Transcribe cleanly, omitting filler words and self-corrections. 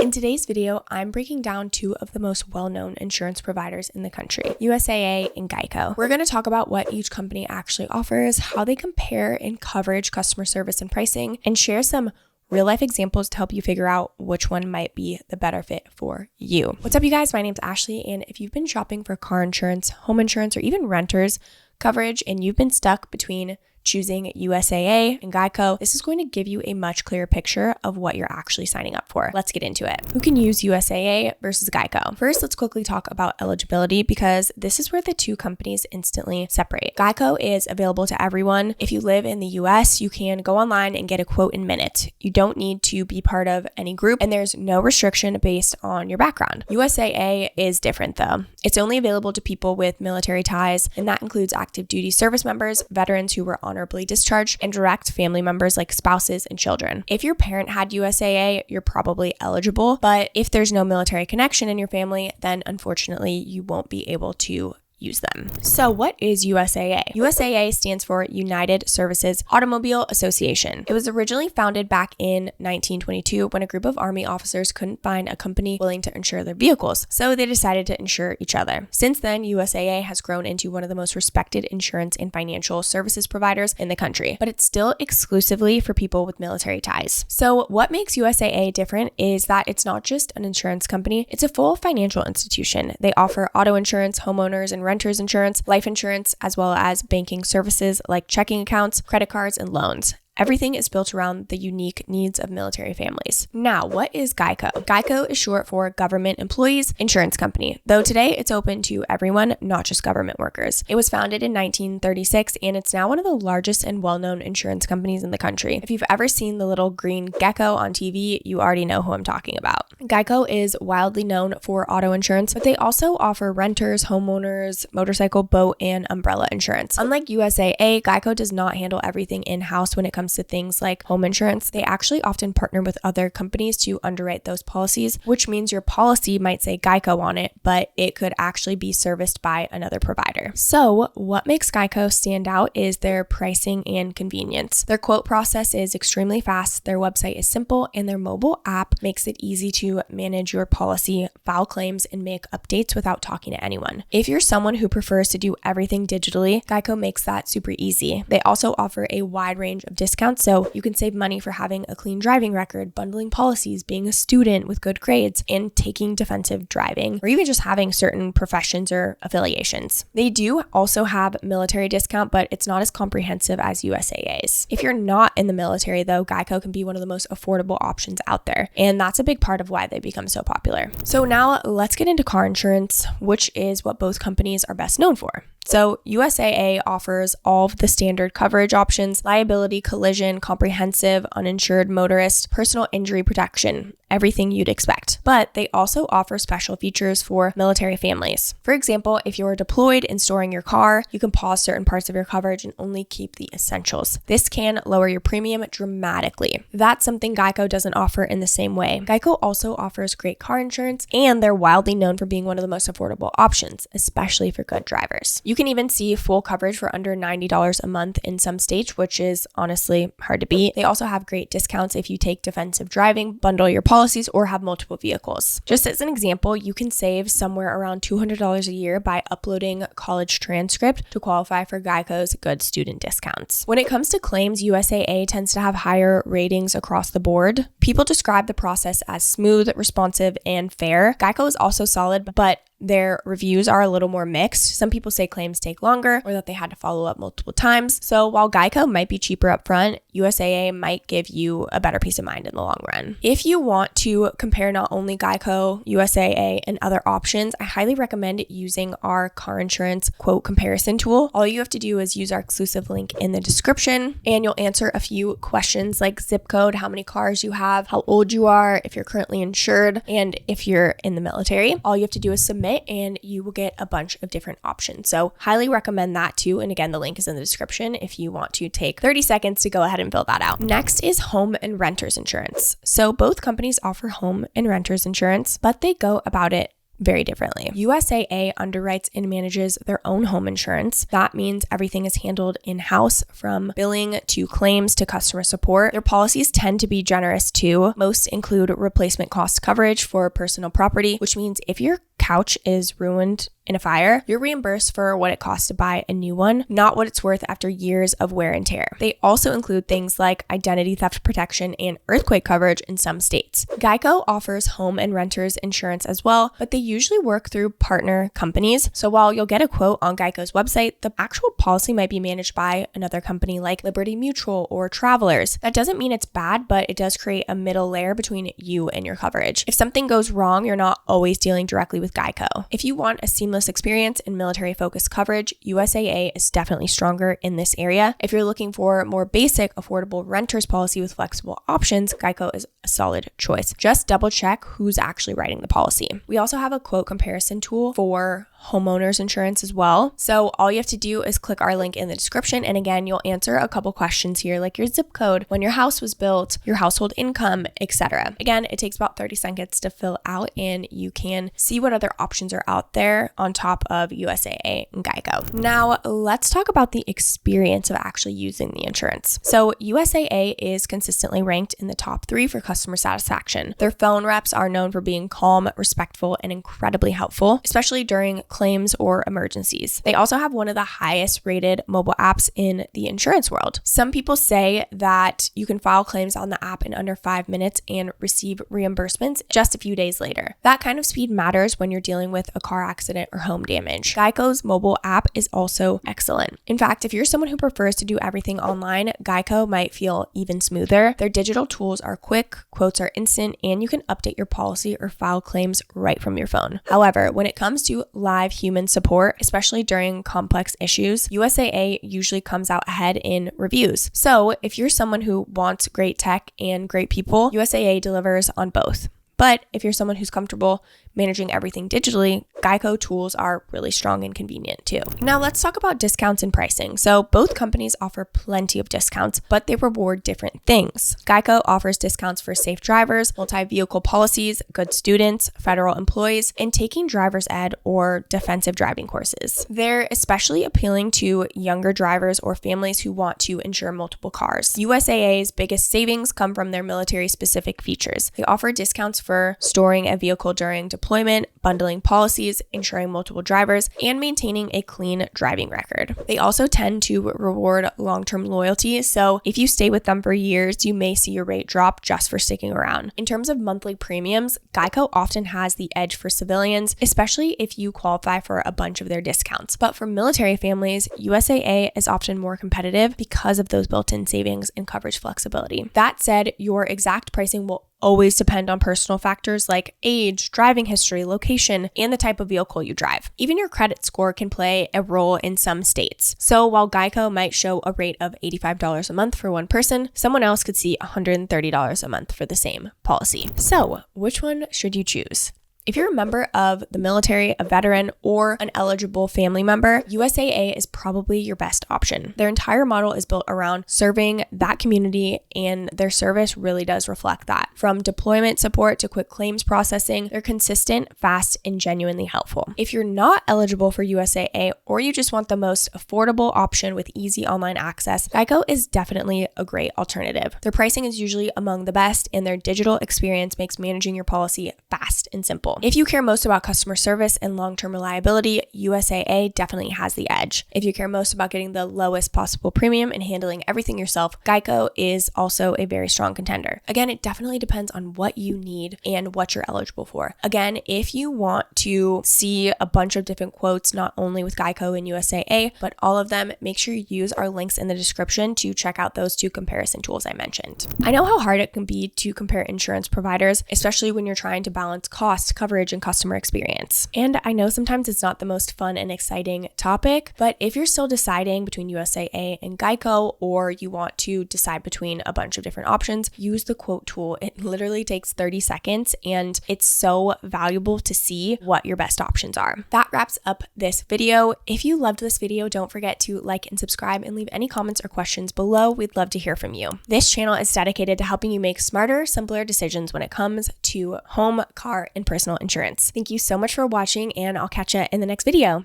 In today's video, I'm breaking down two of the most well-known insurance providers in the country, USAA and Geico. We're going to talk about what each company actually offers, how they compare in coverage, customer service, and pricing, and share some real-life examples to help you figure out which one might be the better fit for you. What's up, you guys? My name's Ashley, and if you've been shopping for car insurance, home insurance, or even renters coverage, and you've been stuck between choosing USAA and Geico, this is going to give you a much clearer picture of what you're actually signing up for. Let's get into it. Who can use USAA versus Geico? First, let's quickly talk about eligibility because this is where the two companies instantly separate. Geico is available to everyone. If you live in the US, you can go online and get a quote in minutes. You don't need to be part of any group, and there's no restriction based on your background. USAA is different though. It's only available to people with military ties, and that includes active duty service members, veterans who were honorably discharged, and direct family members like spouses and children. If your parent had USAA, you're probably eligible, but if there's no military connection in your family, then unfortunately you won't be able to use them. So what is USAA? USAA stands for United Services Automobile Association. It was originally founded back in 1922 when a group of Army officers couldn't find a company willing to insure their vehicles, so they decided to insure each other. Since then, USAA has grown into one of the most respected insurance and financial services providers in the country, but it's still exclusively for people with military ties. So what makes USAA different is that it's not just an insurance company, it's a full financial institution. They offer auto insurance, homeowners and renters insurance, life insurance, as well as banking services like checking accounts, credit cards, and loans. Everything is built around the unique needs of military families. Now, what is Geico? Geico is short for Government Employees Insurance Company, though today it's open to everyone, not just government workers. It was founded in 1936, and it's now one of the largest and well-known insurance companies in the country. If you've ever seen the little green gecko on TV, you already know who I'm talking about. Geico is wildly known for auto insurance, but they also offer renters, homeowners, motorcycle, boat, and umbrella insurance. Unlike USAA, Geico does not handle everything in-house when it comes to things like home insurance. They actually often partner with other companies to underwrite those policies, which means your policy might say Geico on it, but it could actually be serviced by another provider. So what makes Geico stand out is their pricing and convenience. Their quote process is extremely fast, their website is simple, and their mobile app makes it easy to manage your policy, file claims, and make updates without talking to anyone. If you're someone who prefers to do everything digitally, Geico makes that super easy. They also offer a wide range of discounts, so you can save money for having a clean driving record, bundling policies, being a student with good grades, and taking defensive driving, or even just having certain professions or affiliations. They do also have military discount, but it's not as comprehensive as USAA's. If you're not in the military though, Geico can be one of the most affordable options out there, and that's a big part of why they become so popular. So now let's get into car insurance, which is what both companies are best known for. So USAA offers all of the standard coverage options: liability, collision, comprehensive, uninsured motorist, personal injury protection, everything you'd expect. But they also offer special features for military families. For example, if you're deployed and storing your car, you can pause certain parts of your coverage and only keep the essentials. This can lower your premium dramatically. That's something Geico doesn't offer in the same way. Geico also offers great car insurance, and they're wildly known for being one of the most affordable options, especially for good drivers. You can even see full coverage for under $90 a month in some states, which is honestly hard to beat. They also have great discounts if you take defensive driving, bundle your policies, or have multiple vehicles. Just as an example, you can save somewhere around $200 a year by uploading college transcript to qualify for Geico's good student discounts. When it comes to claims, USAA tends to have higher ratings across the board. People describe the process as smooth, responsive, and fair. Geico is also solid, but their reviews are a little more mixed. Some people say claims take longer or that they had to follow up multiple times. So while Geico might be cheaper up front, USAA might give you a better peace of mind in the long run. If you want to compare not only Geico, USAA, and other options, I highly recommend using our car insurance quote comparison tool. All you have to do is use our exclusive link in the description, and you'll answer a few questions like zip code, how many cars you have, how old you are, if you're currently insured, and if you're in the military. All you have to do is submit and you will get a bunch of different options. So highly recommend that too. And again, the link is in the description if you want to take 30 seconds to go ahead and fill that out. Next is home and renters insurance. So both companies offer home and renters insurance, but they go about it very differently. USAA underwrites and manages their own home insurance. That means everything is handled in-house, from billing to claims to customer support. Their policies tend to be generous too. Most include replacement cost coverage for personal property, which means if your couch is ruined in a fire, you're reimbursed for what it costs to buy a new one, not what it's worth after years of wear and tear. They also include things like identity theft protection and earthquake coverage in some states. Geico offers home and renters insurance as well, but they usually work through partner companies. So while you'll get a quote on Geico's website, the actual policy might be managed by another company like Liberty Mutual or Travelers. That doesn't mean it's bad, but it does create a middle layer between you and your coverage. If something goes wrong, you're not always dealing directly with Geico. If you want a seamless experience in military-focused coverage, USAA is definitely stronger in this area. If you're looking for a more basic, affordable renter's policy with flexible options, Geico is a solid choice. Just double check who's actually writing the policy. We also have a quote comparison tool for homeowners insurance as well. So all you have to do is click our link in the description. And again, you'll answer a couple questions here, like your zip code, when your house was built, your household income, etc. Again, it takes about 30 seconds to fill out, and you can see what other options are out there on top of USAA and Geico. Now, let's talk about the experience of actually using the insurance. So USAA is consistently ranked in the top 3 for customer satisfaction. Their phone reps are known for being calm, respectful, and incredibly helpful, especially during claims or emergencies. They also have one of the highest rated mobile apps in the insurance world. Some people say that you can file claims on the app in under 5 minutes and receive reimbursements just a few days later. That kind of speed matters when you're dealing with a car accident or home damage. Geico's mobile app is also excellent. In fact, if you're someone who prefers to do everything online, Geico might feel even smoother. Their digital tools are quick, quotes are instant, and you can update your policy or file claims right from your phone. However, when it comes to live human support, especially during complex issues, USAA usually comes out ahead in reviews. So if you're someone who wants great tech and great people, USAA delivers on both. But if you're someone who's comfortable managing everything digitally, Geico tools are really strong and convenient too. Now let's talk about discounts and pricing. So both companies offer plenty of discounts, but they reward different things. Geico offers discounts for safe drivers, multi-vehicle policies, good students, federal employees, and taking driver's ed or defensive driving courses. They're especially appealing to younger drivers or families who want to insure multiple cars. USAA's biggest savings come from their military-specific features. They offer discounts for storing a vehicle during deployment, bundling policies, insuring multiple drivers, and maintaining a clean driving record. They also tend to reward long-term loyalty, so if you stay with them for years, you may see your rate drop just for sticking around. In terms of monthly premiums, Geico often has the edge for civilians, especially if you qualify for a bunch of their discounts. But for military families, USAA is often more competitive because of those built-in savings and coverage flexibility. That said, your exact pricing will always depend on personal factors like age, driving history, location, and the type of vehicle you drive. Even your credit score can play a role in some states. So while Geico might show a rate of $85 a month for one person, someone else could see $130 a month for the same policy. So which one should you choose? If you're a member of the military, a veteran, or an eligible family member, USAA is probably your best option. Their entire model is built around serving that community, and their service really does reflect that. From deployment support to quick claims processing, they're consistent, fast, and genuinely helpful. If you're not eligible for USAA, or you just want the most affordable option with easy online access, Geico is definitely a great alternative. Their pricing is usually among the best, and their digital experience makes managing your policy fast and simple. If you care most about customer service and long-term reliability, USAA definitely has the edge. If you care most about getting the lowest possible premium and handling everything yourself, Geico is also a very strong contender. Again, it definitely depends on what you need and what you're eligible for. Again, if you want to see a bunch of different quotes, not only with Geico and USAA, but all of them, make sure you use our links in the description to check out those two comparison tools I mentioned. I know how hard it can be to compare insurance providers, especially when you're trying to balance cost, coverage, and customer experience. And I know sometimes it's not the most fun and exciting topic, but if you're still deciding between USAA and Geico, or you want to decide between a bunch of different options, use the quote tool. It literally takes 30 seconds and it's so valuable to see what your best options are. That wraps up this video. If you loved this video, don't forget to like and subscribe and leave any comments or questions below. We'd love to hear from you. This channel is dedicated to helping you make smarter, simpler decisions when it comes to home, car, and personal personal insurance. Thank you so much for watching, and I'll catch you in the next video.